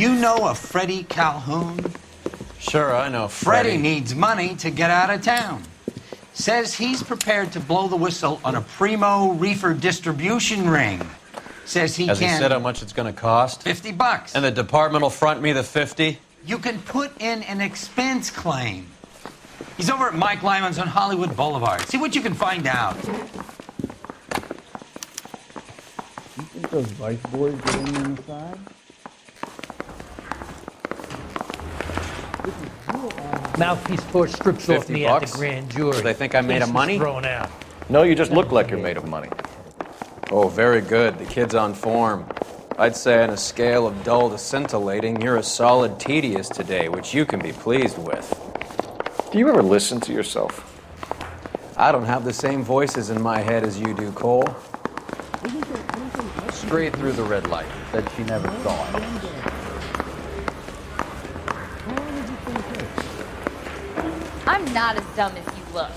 You know a Freddie Calhoun? Sure, I know Freddie needs money to get out of town. Says he's prepared to blow the whistle on a primo reefer distribution ring. Says he Has can... he said how much it's going to cost? $50. And the department will front me the 50? You can put in an expense claim. He's over at Mike Lyman's on Hollywood Boulevard. See what you can find out. You think those vice boys get in on the side? Mouthpiece tore strips off me at the $50? grand jury. Do they think I made of money? Thrown out. No, you just look like you're made of money. Oh, very good. The kid's on form. I'd say on a scale of dull to scintillating, you're a solid tedious today, which you can be pleased with. Do you ever listen to yourself? I don't have the same voices in my head as you do, Cole. Straight through the red light. Said she never saw it. I'm not as dumb as you look.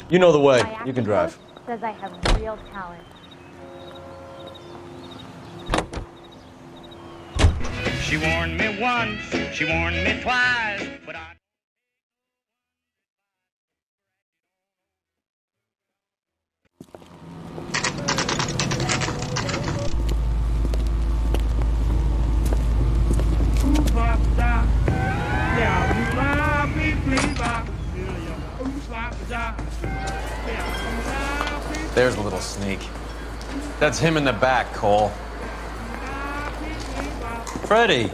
You know the way. My You can acting drive. coach says I have real talent. She warned me once, she warned me twice, but I... There's a little sneak. That's him in the back, Cole. Freddie,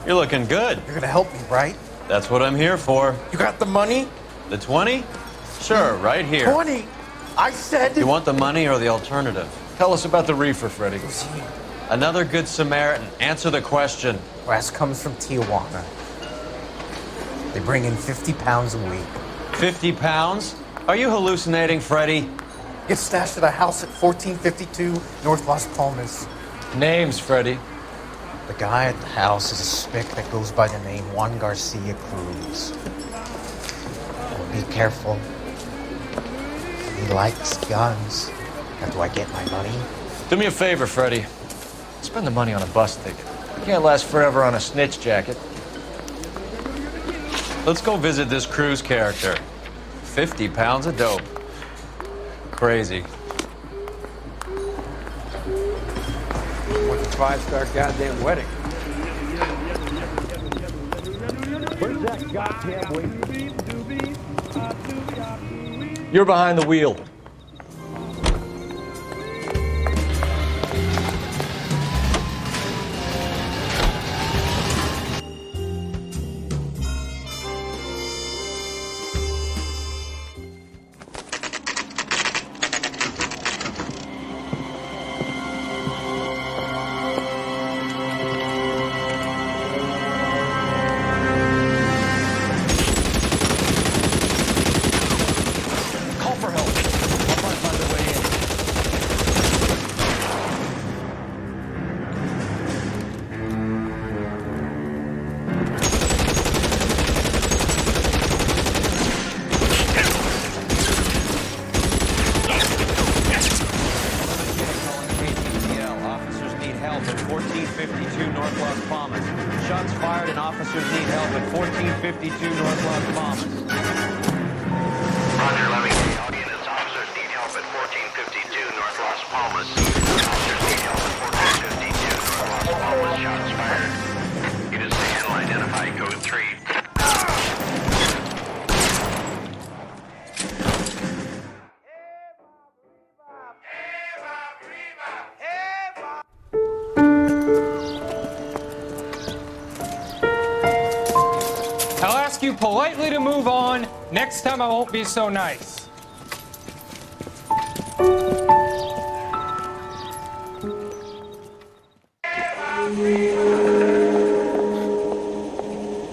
you're looking good. You're gonna help me, right? That's what I'm here for. You got the money? The 20? Sure, right here. 20! I said... You want the money or the alternative? Tell us about the reefer, Freddie. Another good Samaritan. Answer the question. Brass comes from Tijuana. They bring in 50 pounds a week. 50 pounds? Are you hallucinating, Freddie? Gets stashed at a house at 1452 North Las Palmas. Names, Freddie. The guy at the house is a spick that goes by the name Juan Garcia Cruz. Oh, be careful. He likes guns. Now, do I get my money? Do me a favor, Freddie. Spend the money on a bus ticket. You can't last forever on a snitch jacket. Let's go visit this Cruz character. 50 pounds of dope. Crazy. What's a five-star goddamn wedding? Where's that goddamn waiting? You're behind the wheel. Officers need help at 1452 North Las Palmas. Shots fired and officers need help at 1452 North Las Palmas. Roger, Levy. Audience, officers need help at 1452 North Las Palmas. Officers need help at 1452 North Las Palmas. Shots fired. Unit station will identify code 3. I'll ask you politely to move on. Next time I won't be so nice.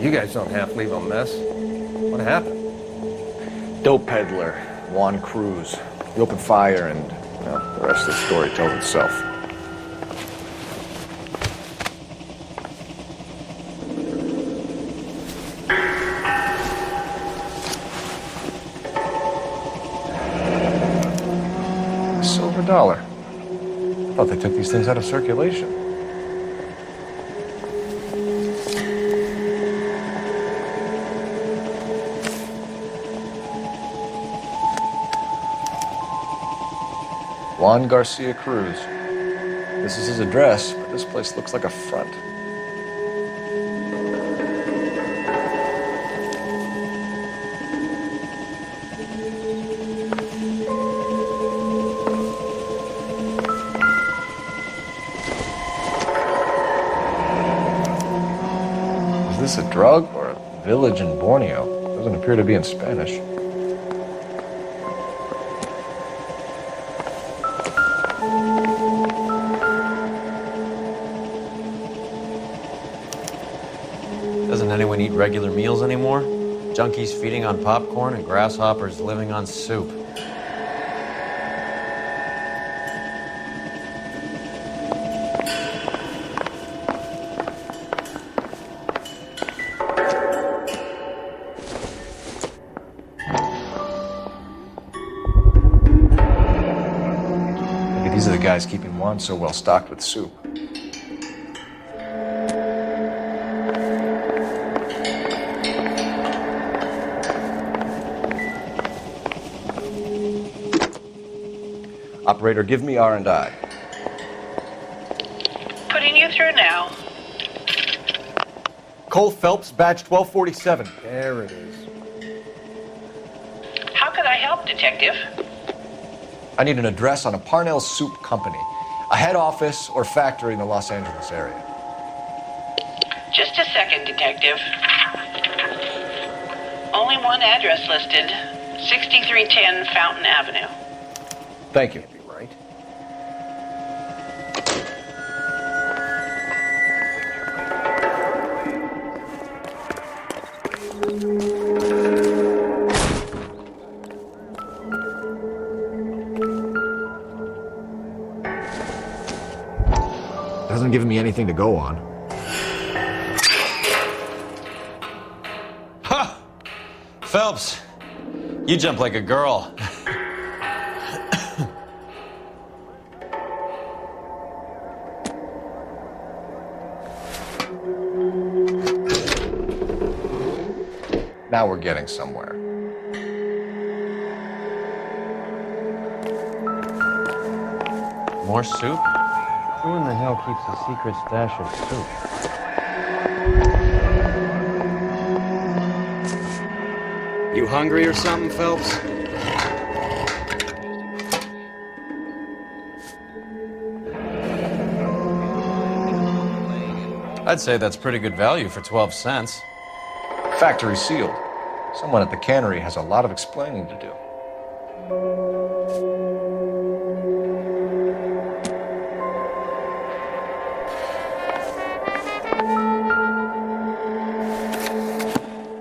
You guys don't half leave a mess. What happened? Dope peddler, Juan Cruz. He opened fire and, well, the rest of the story tells itself. $1. thought they took these things out of circulation. Juan Garcia Cruz. This is his address, but this place looks like a front. Is this a drug or a village in Borneo? Doesn't appear to be in Spanish. Doesn't anyone eat regular meals anymore? Junkies feeding on popcorn and grasshoppers living on soup. Maybe these are the guys keeping Juan so well stocked with soup. Operator, give me R&I. Putting you through now. Cole Phelps, badge 1247. There it is. How could I help, Detective? I need an address on a Parnell Soup Company, a head office or factory in the Los Angeles area. Just a second, Detective. Only one address listed. 6310 Fountain Avenue. Thank you. Hasn't given me anything to go on. Ha! Phelps, you jump like a girl. Now we're getting somewhere. More soup? Who in the hell keeps a secret stash of soup? You hungry or something, Phelps? I'd say that's pretty good value for 12 cents. Factory sealed. Someone at the cannery has a lot of explaining to do.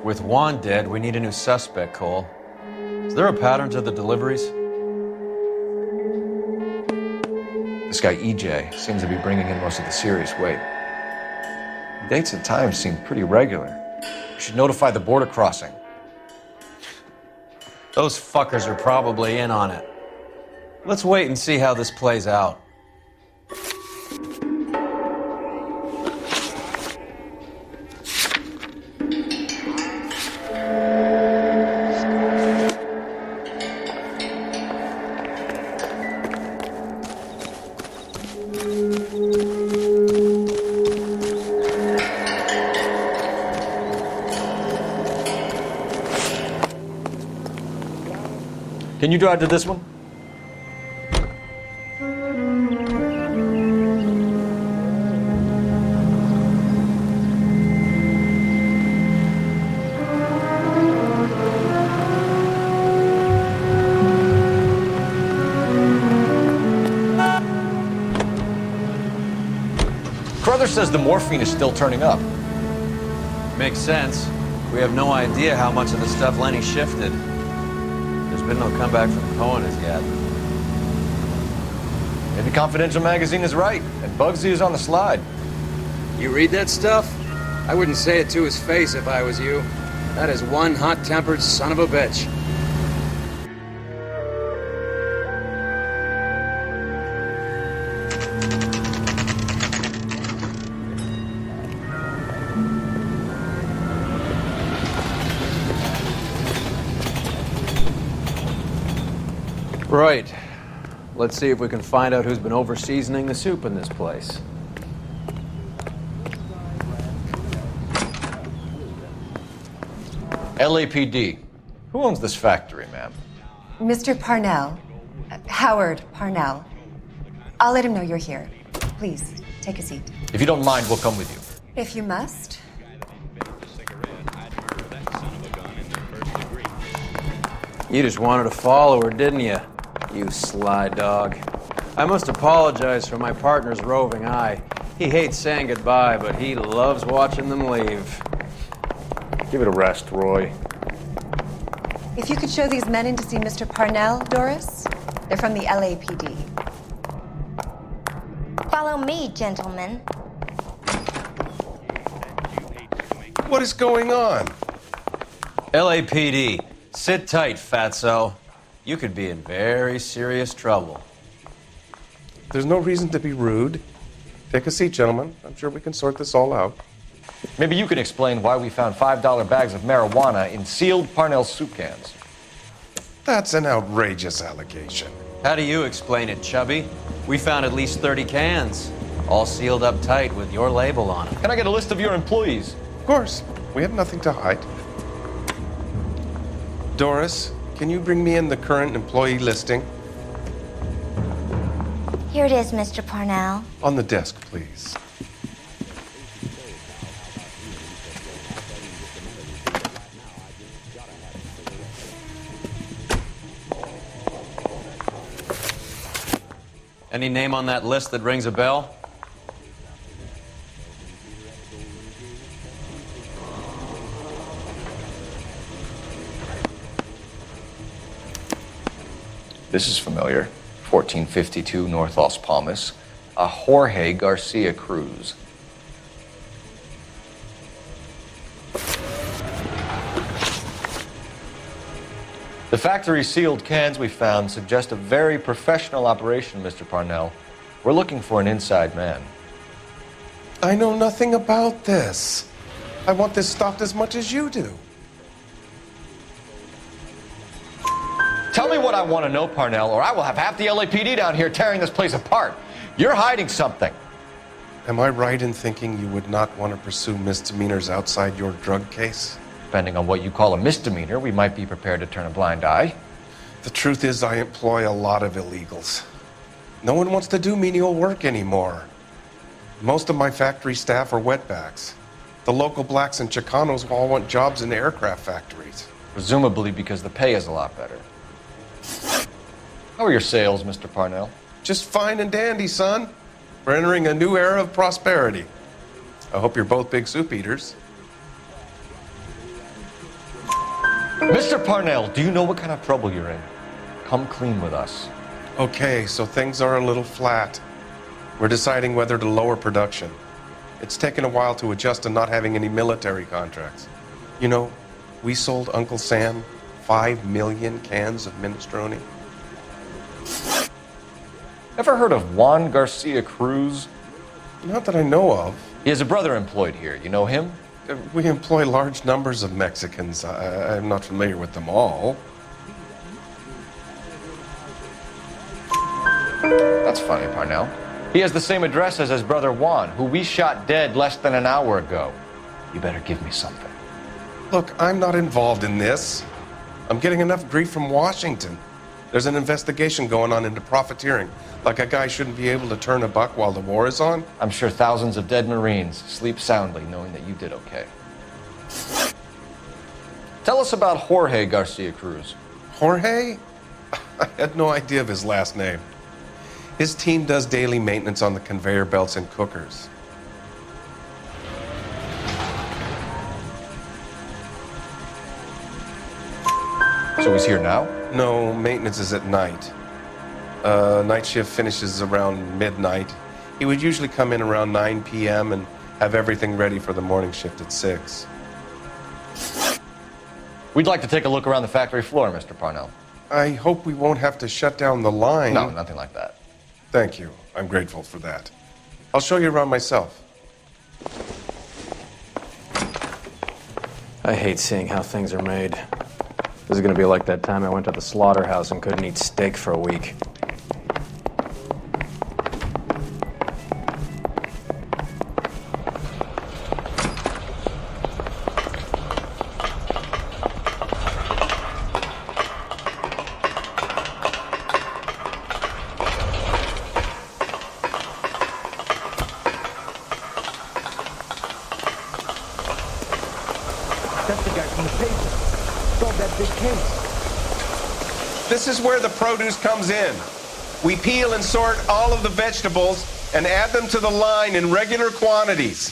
With Juan dead, we need a new suspect, Cole. Is there a pattern to the deliveries? This guy EJ seems to be bringing in most of the serious weight. Dates and times seem pretty regular. We should notify the border crossing. Those fuckers are probably in on it. Let's wait and see how this plays out. Can you drive to this one? Carruthers says the morphine is still turning up. Makes sense. We have no idea how much of the stuff Lenny shifted. There's been no comeback from Cohen as yet. Maybe Confidential magazine is right, and Bugsy is on the slide. You read that stuff? I wouldn't say it to his face if I was you. That is one hot-tempered son of a bitch. Right. Let's see if we can find out who's been over-seasoning the soup in this place. LAPD. Who owns this factory, ma'am? Mr. Parnell. Howard Parnell. I'll let him know you're here. Please, take a seat. If you don't mind, we'll come with you. If you must. You just wanted to follow her, didn't you? You sly dog. I must apologize for my partner's roving eye. He hates saying goodbye, but he loves watching them leave. Give it a rest, Roy. If you could show these men in to see Mr. Parnell, Doris. They're from the LAPD. Follow me, gentlemen. What is going on? LAPD, sit tight, fatso. You could be in very serious trouble. There's no reason to be rude. Take a seat, gentlemen. I'm sure we can sort this all out. Maybe you can explain why we found $5 bags of marijuana in sealed Parnell soup cans. That's an outrageous allegation. How do you explain it, Chubby? We found at least 30 cans, all sealed up tight with your label on them. Can I get a list of your employees? Of course. We have nothing to hide. Doris, can you bring me in the current employee listing? Here it is, Mr. Parnell. On the desk, please. Any name on that list that rings a bell? This is familiar. 1452 North Las Palmas. A Jorge Garcia Cruz. The factory sealed cans we found suggest a very professional operation, Mr. Parnell. We're looking for an inside man. I know nothing about this. I want this stopped as much as you do. Tell me what I want to know, Parnell, or I will have half the LAPD down here tearing this place apart. You're hiding something. Am I right in thinking you would not want to pursue misdemeanors outside your drug case? Depending on what you call a misdemeanor, we might be prepared to turn a blind eye. The truth is, I employ a lot of illegals. No one wants to do menial work anymore. Most of my factory staff are wetbacks. The local blacks and Chicanos all want jobs in aircraft factories. Presumably because the pay is a lot better. How are your sales, Mr. Parnell? Just fine and dandy, son. We're entering a new era of prosperity. I hope you're both big soup eaters. Mr. Parnell, do you know what kind of trouble you're in? Come clean with us. Okay, so things are a little flat. We're deciding whether to lower production. It's taken a while to adjust to not having any military contracts. You know, we sold Uncle Sam 5 million cans of minestrone. Ever heard of Juan Garcia Cruz? Not that I know of. He has a brother employed here. You know him? We employ large numbers of Mexicans. I'm not familiar with them all. That's funny, Parnell. He has the same address as his brother Juan, who we shot dead less than an hour ago. You better give me something. Look, I'm not involved in this. I'm getting enough grief from Washington. There's an investigation going on into profiteering. Like a guy shouldn't be able to turn a buck while the war is on. I'm sure thousands of dead Marines sleep soundly knowing that you did okay. Tell us about Jorge Garcia Cruz. Jorge? I had no idea of his last name. His team does daily maintenance on the conveyor belts and cookers. So he's here now? No, maintenance is at night. Night shift finishes around midnight. He would usually come in around 9 p.m. and have everything ready for the morning shift at 6. We'd like to take a look around the factory floor, Mr. Parnell. I hope we won't have to shut down the line. No, nothing like that. Thank you. I'm grateful for that. I'll show you around myself. I hate seeing how things are made. This is gonna be like that time I went to the slaughterhouse and couldn't eat steak for a week. That's the guy from the paper. Solved that big case. This is where the produce comes in. We peel and sort all of the vegetables and add them to the line in regular quantities.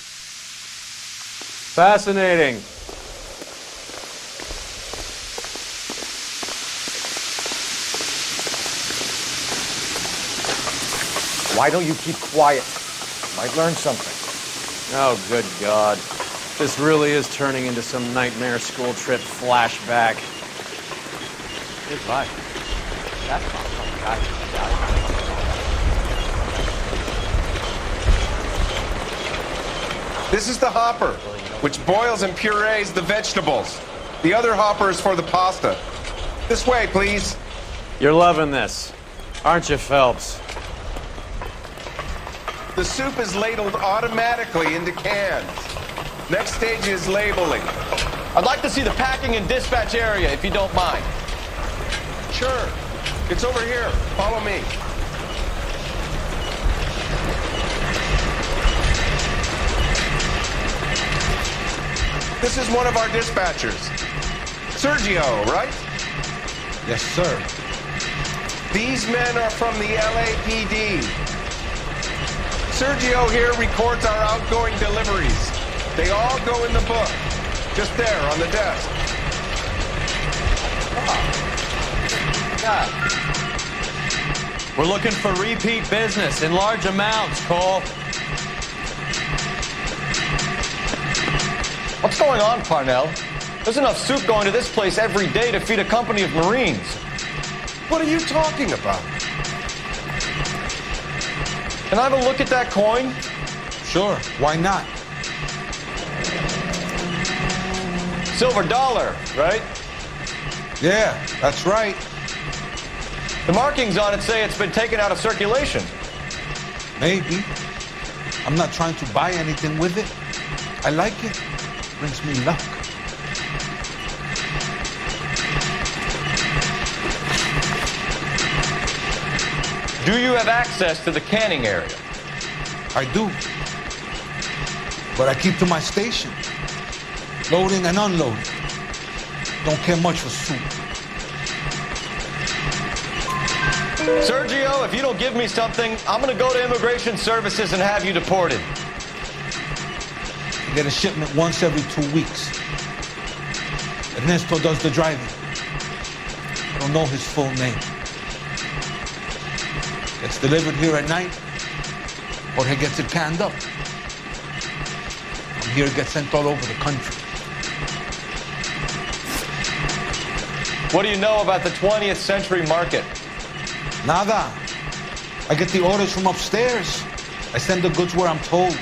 Fascinating. Why don't you keep quiet? Might learn something. Oh, good God. This really is turning into some nightmare school trip flashback. Goodbye. That's not some guy. This is the hopper, which boils and purees the vegetables. The other hopper is for the pasta. This way, please. You're loving this, aren't you, Phelps? The soup is ladled automatically into cans. Next stage is labeling. I'd like to see the packing and dispatch area, if you don't mind. Sure. It's over here. Follow me. This is one of our dispatchers. Sergio, right? Yes, sir. These men are from the LAPD. Sergio here records our outgoing deliveries. They all go in the book. Just there on the desk. We're looking for repeat business in large amounts, Cole. What's going on, Parnell? There's enough soup going to this place every day to feed a company of Marines. What are you talking about? Can I have a look at that coin? Sure, why not? Silver dollar, right? Yeah, that's right. The markings on it say it's been taken out of circulation. Maybe. I'm not trying to buy anything with it. I like it. Brings me luck. Do you have access to the canning area? I do. But I keep to my station. Loading and unloading. Don't care much for soup. Sergio, if you don't give me something, I'm gonna go to Immigration Services and have you deported. I get a shipment once every 2 weeks. Ernesto does the driving. I don't know his full name. Gets delivered here at night, or he gets it canned up. From here, it gets sent all over the country. What do you know about the 20th century market? Nada. I get the orders from upstairs. I send the goods where I'm told.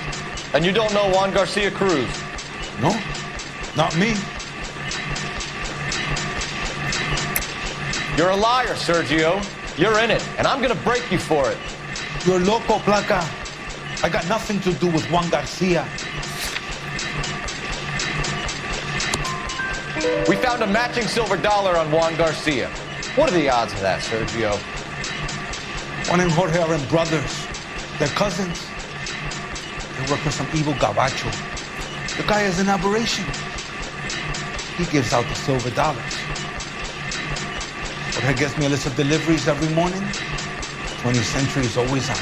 And you don't know Juan Garcia Cruz? No, not me. You're a liar, Sergio. You're in it, and I'm gonna break you for it. You're loco, Placa. I got nothing to do with Juan Garcia. We found a matching silver dollar on Juan Garcia. What are the odds of that, Sergio? Juan and Jorge are brothers. They're cousins. They work for some evil gabacho. The guy is an aberration. He gives out the silver dollars. Jorge gets me a list of deliveries every morning. 20th Century is always on.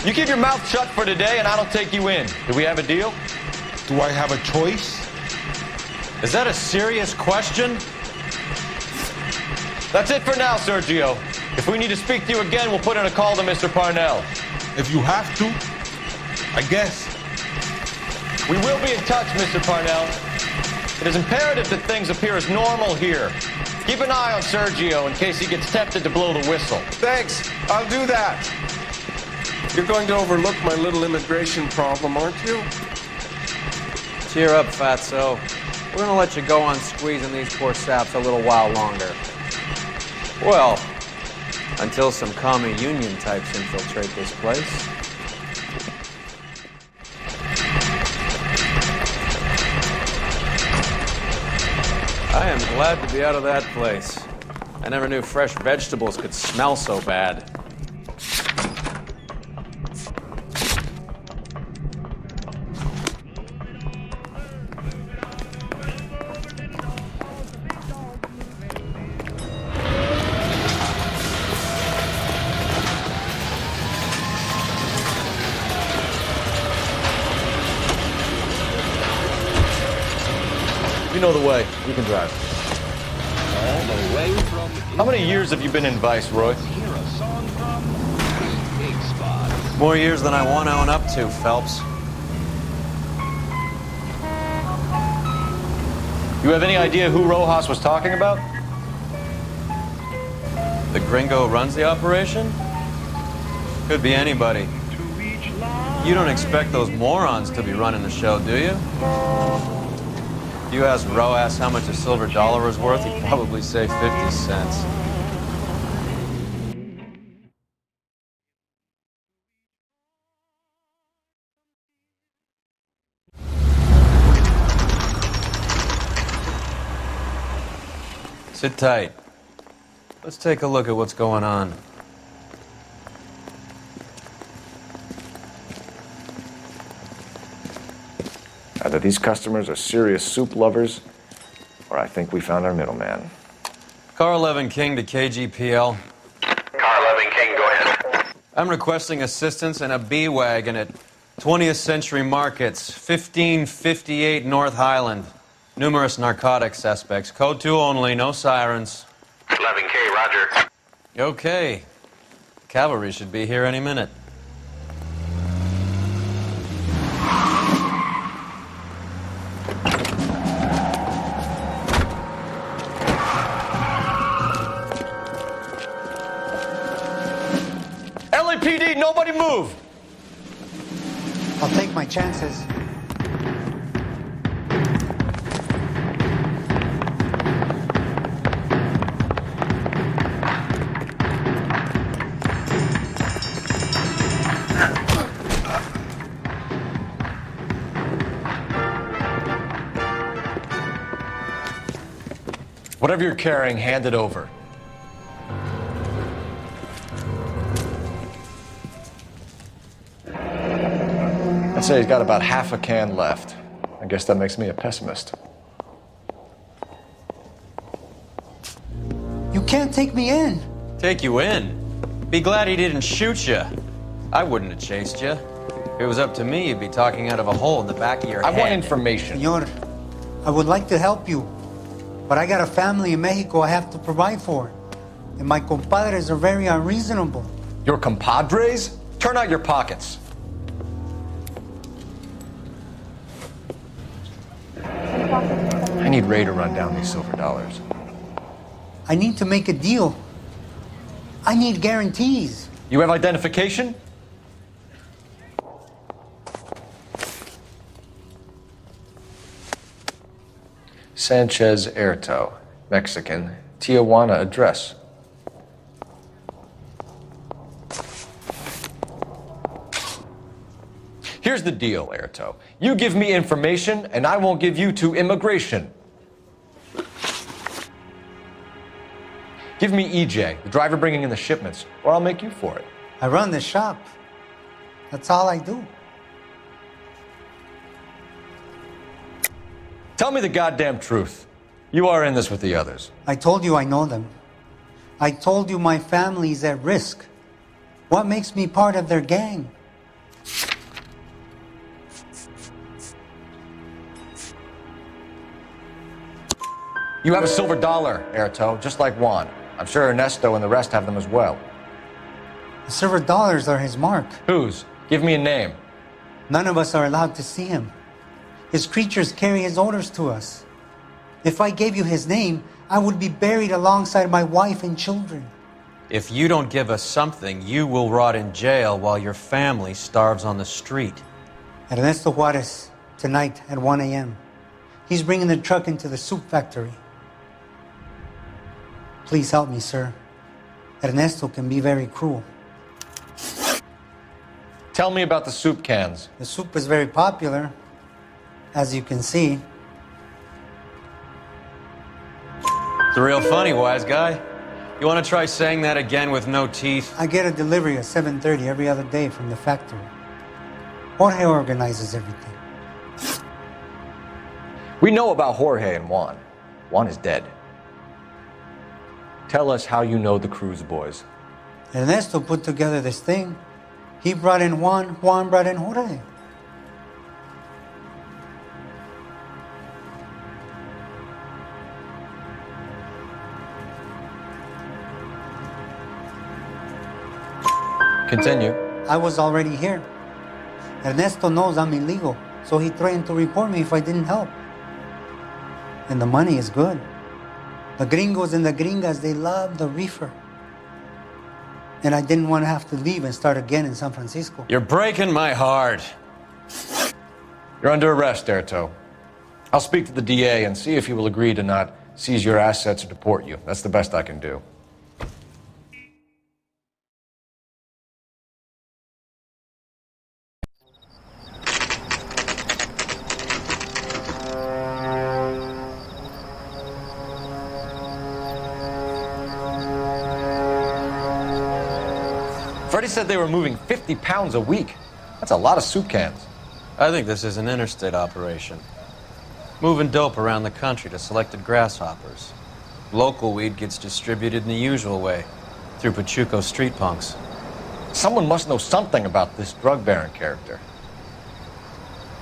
You keep your mouth shut for today, and I don't take you in. Do we have a deal? Do I have a choice? Is that a serious question? That's it for now, Sergio. If we need to speak to you again, we'll put in a call to Mr. Parnell. If you have to, I guess. We will be in touch, Mr. Parnell. It is imperative that things appear as normal here. Keep an eye on Sergio in case he gets tempted to blow the whistle. Thanks. I'll do that. You're going to overlook my little immigration problem, aren't you? Cheer up, fatso. We're gonna let you go on squeezing these poor saps a little while longer. Well, until some commie union types infiltrate this place. I am glad to be out of that place. I never knew fresh vegetables could smell so bad. You know the way. You can drive. All the way from... How many years have you been in Vice, Roy? Hear a song from Big Spot. More years than I want to own up to, Phelps. You have any idea who Rojas was talking about? The gringo runs the operation? Could be anybody. You don't expect those morons to be running the show, do you? If you asked Rojas how much a silver dollar was worth, he'd probably say 50 cents. Sit tight. Let's take a look at what's going on. Either these customers are serious soup lovers, or I think we found our middleman. Car 11 King to KGPL. Car 11 King, go ahead. I'm requesting assistance in a B-Wagon at 20th Century Markets, 1558 North Highland. Numerous narcotic suspects. Code 2 only, no sirens. 11K, roger. Okay. Cavalry should be here any minute. LAPD, nobody move! I'll take my chances. Whatever you're carrying, hand it over. I'd say he's got about half a can left. I guess that makes me a pessimist. You can't take me in. Take you in? Be glad he didn't shoot you. I wouldn't have chased you. If it was up to me, you'd be talking out of a hole in the back of your head. I want information. Senor, I would like to help you, but I got a family in Mexico I have to provide for. And my compadres are very unreasonable. Your compadres? Turn out your pockets. I need Ray to run down these silver dollars. I need to make a deal. I need guarantees. You have identification? Sanchez Erto, Mexican, Tijuana address. Here's the deal, Erto. You give me information, and I won't give you to immigration. Give me EJ, the driver bringing in the shipments, or I'll make you for it. I run the shop. That's all I do. Tell me the goddamn truth. You are in this with the others. I told you I know them. I told you my family's at risk. What makes me part of their gang? You have a silver dollar, Erto, just like Juan. I'm sure Ernesto and the rest have them as well. The silver dollars are his mark. Whose? Give me a name. None of us are allowed to see him. His creatures carry his orders to us. If I gave you his name, I would be buried alongside my wife and children. If you don't give us something, you will rot in jail while your family starves on the street. Ernesto Juarez, tonight at 1 a.m. He's bringing the truck into the soup factory. Please help me, sir. Ernesto can be very cruel. Tell me about the soup cans. The soup is very popular, as you can see. It's real funny, wise guy. You want to try saying that again with no teeth? I get a delivery at 7:30 every other day from the factory. Jorge organizes everything. We know about Jorge and Juan. Juan is dead. Tell us how you know the Cruz boys. Ernesto put together this thing. He brought in Juan, Juan brought in Jorge. Continue. I was already here. Ernesto knows I'm illegal, so he threatened to report me if I didn't help. And the money is good. The gringos and the gringas, they love the reefer. And I didn't want to have to leave and start again in San Francisco. You're breaking my heart. You're under arrest, Erto. I'll speak to the DA and see if he will agree to not seize your assets or deport you. That's the best I can do. Freddie said they were moving 50 pounds a week. That's a lot of soup cans. I think this is an interstate operation. Moving dope around the country to selected grasshoppers. Local weed gets distributed in the usual way, through Pachuco street punks. Someone must know something about this drug baron character.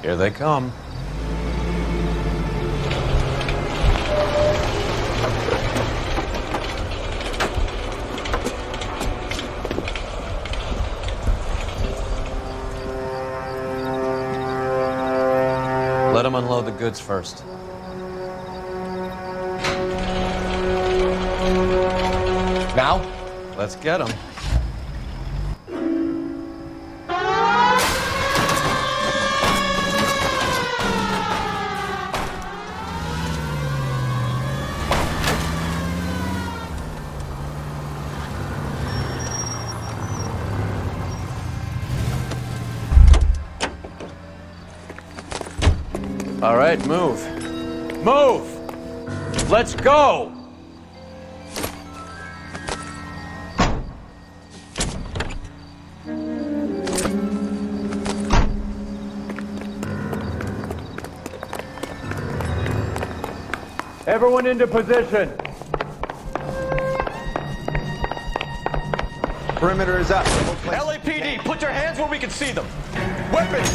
Here they come. Let them unload the goods first. Now? Let's get them. All right, move. Move! Let's go! Everyone into position. Perimeter is up. LAPD, put your hands where we can see them. Weapons!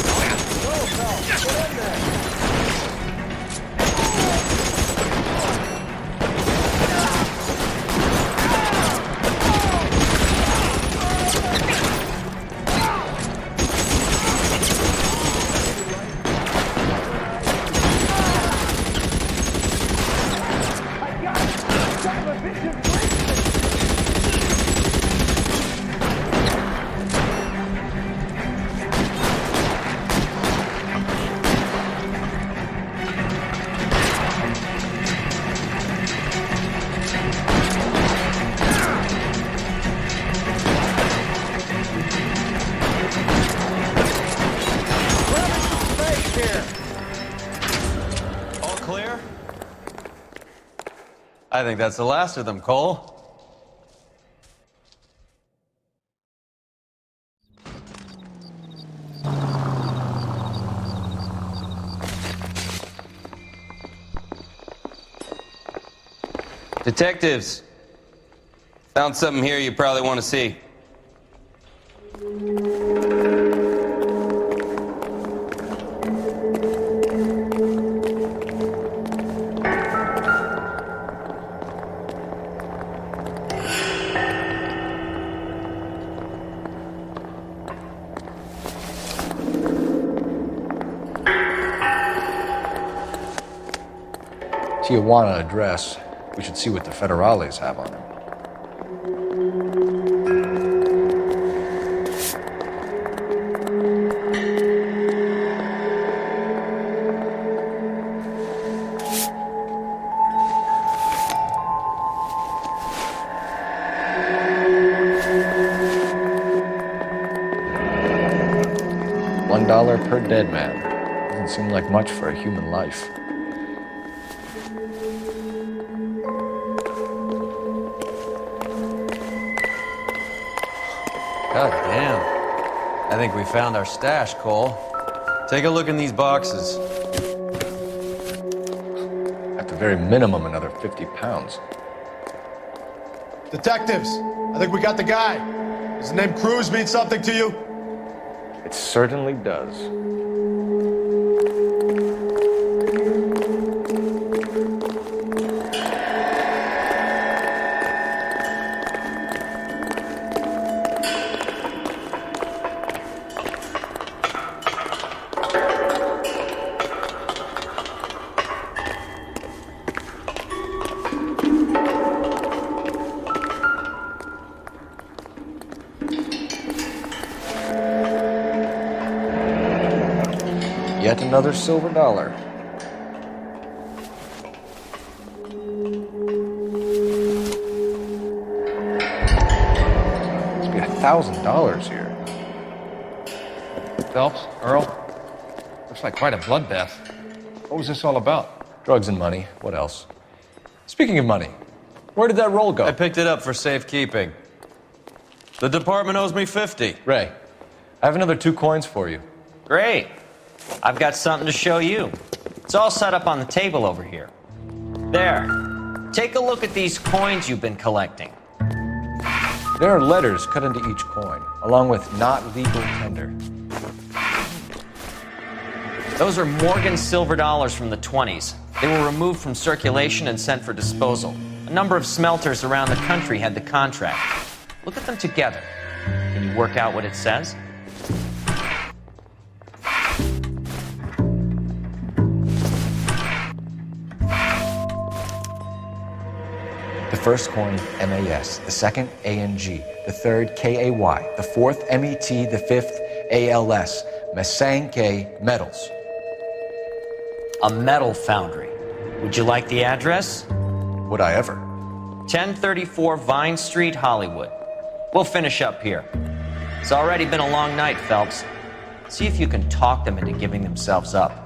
Get in there! I think that's the last of them, Cole. Detectives, found something here you probably want to see. Tijuana address. We should see what the federales have on him. $1 per dead man. Doesn't seem like much for a human life. God damn. I think we found our stash, Cole. Take a look in these boxes. At the very minimum, another 50 pounds. Detectives, I think we got the guy. Does the name Cruz mean something to you? It certainly does. Yet another silver dollar. Must be $1,000 here. Phelps, Earl, looks like quite a bloodbath. What was this all about? Drugs and money. What else? Speaking of money, where did that roll go? I picked it up for safekeeping. The department owes me 50. Ray, I have another 2 coins for you. Great. I've got something to show you. It's all set up on the table over here. There. Take a look at these coins you've been collecting. There are letters cut into each coin, along with not legal tender. Those are Morgan silver dollars from the 20s. They were removed from circulation and sent for disposal. A number of smelters around the country had the contract. Look at them together. Can you work out what it says? The first coin, MAS. The second, ANG. The third, KAY. The fourth, MET. The fifth, ALS. Masanke Metals. A metal foundry. Would you like the address? Would I ever? 1034 Vine Street, Hollywood. We'll finish up here. It's already been a long night, Phelps. See if you can talk them into giving themselves up.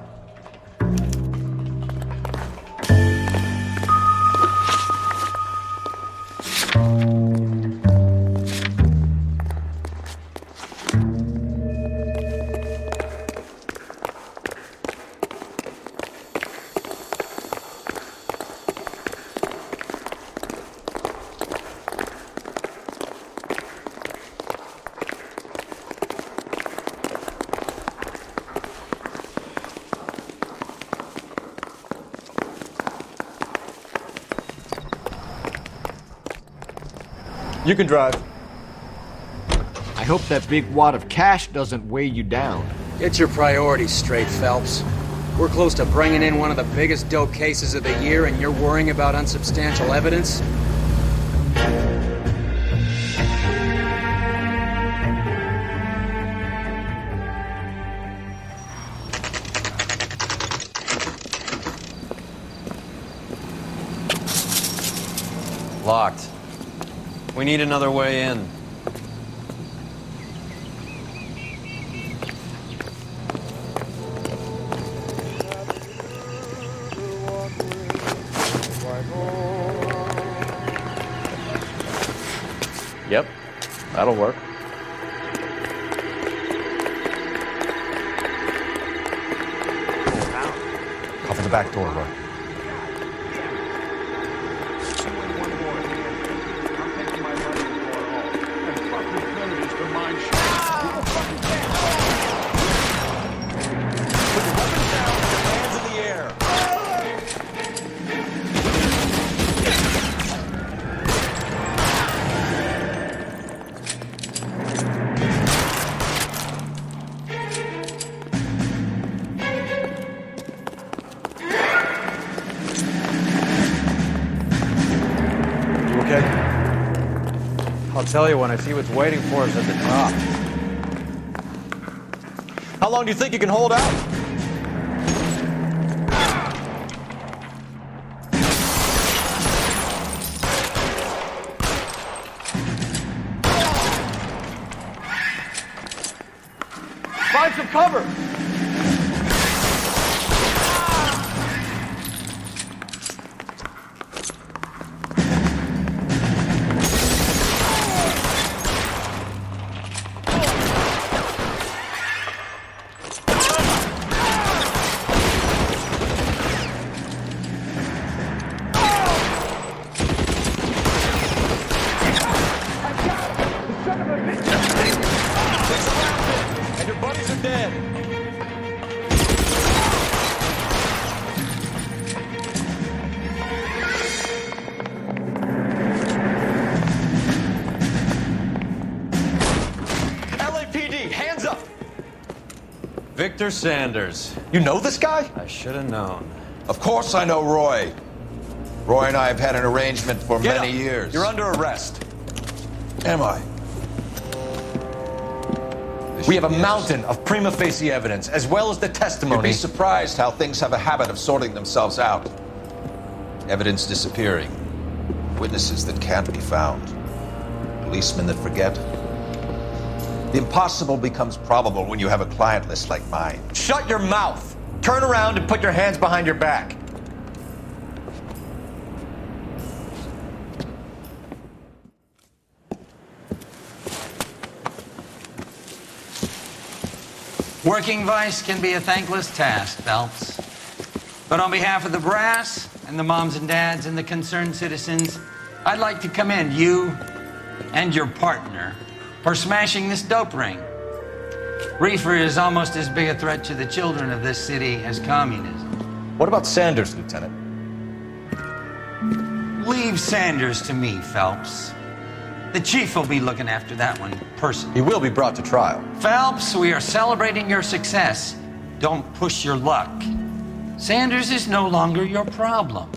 You can drive. I hope that big wad of cash doesn't weigh you down. Get your priorities straight, Phelps. We're close to bringing in one of the biggest dope cases of the year, and you're worrying about unsubstantial evidence? Locked. We need another way in. Yep, that'll work. Cover the back door, Roy. I'll tell you when I see what's waiting for us at the top. How long do you think you can hold out? Find some cover! Cover! And your buddies are dead. LAPD, hands up! Victor Sanders. You know this guy? I should have known. Of course I know Roy. Roy and I have had an arrangement for Get many up. years. You're under arrest. Am I? We have a mountain of prima facie evidence, as well as the testimony. You'd be surprised how things have a habit of sorting themselves out. Evidence disappearing. Witnesses that can't be found. Policemen that forget. The impossible becomes probable when you have a client list like mine. Shut your mouth! Turn around and put your hands behind your back. Working vice can be a thankless task, Phelps. But on behalf of the brass and the moms and dads and the concerned citizens, I'd like to commend you and your partner for smashing this dope ring. Reefer is almost as big a threat to the children of this city as communism. What about Sanders, Lieutenant? Leave Sanders to me, Phelps. The chief will be looking after that one personally. He will be brought to trial. Phelps, we are celebrating your success. Don't push your luck. Sanders is no longer your problem.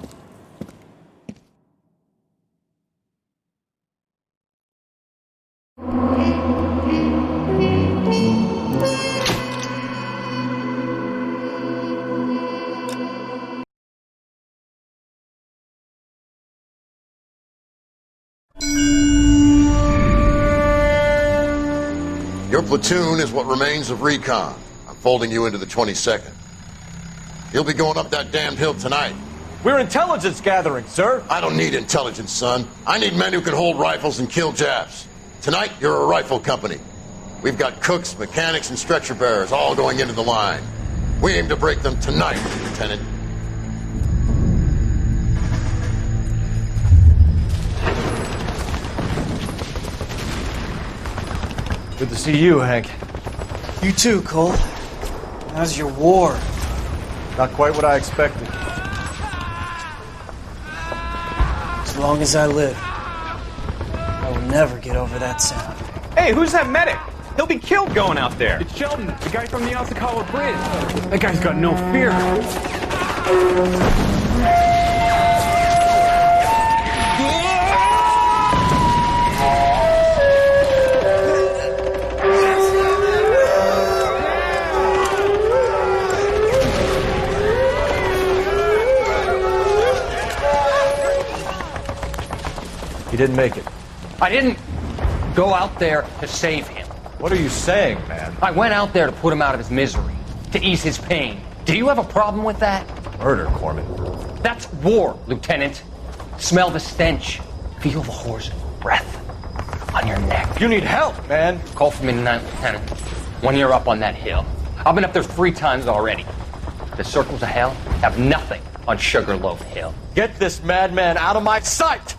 Your platoon is what remains of recon. I'm folding you into the 22nd. You'll be going up that damned hill tonight. We're intelligence gathering, sir. I don't need intelligence, son. I need men who can hold rifles and kill Japs. Tonight, you're a rifle company. We've got cooks, mechanics, and stretcher bearers all going into the line. We aim to break them tonight, Lieutenant. Good to see you, Hank. You too, Cole. How's your war? Not quite what I expected. As long as I live, I will never get over that sound. Hey, who's that medic? He'll be killed going out there. It's Sheldon, the guy from the Osakawa Bridge. That guy's got no fear. He didn't make it. I didn't go out there to save him. What are you saying, man? I went out there to put him out of his misery, to ease his pain. Do you have a problem with that? Murder, Corman. That's war, Lieutenant. Smell the stench. Feel the whore's breath on your neck. You need help, man. Call for me tonight, Lieutenant. When you're up on that hill. I've been up there 3 times already. The circles of hell have nothing on Sugarloaf Hill. Get this madman out of my sight!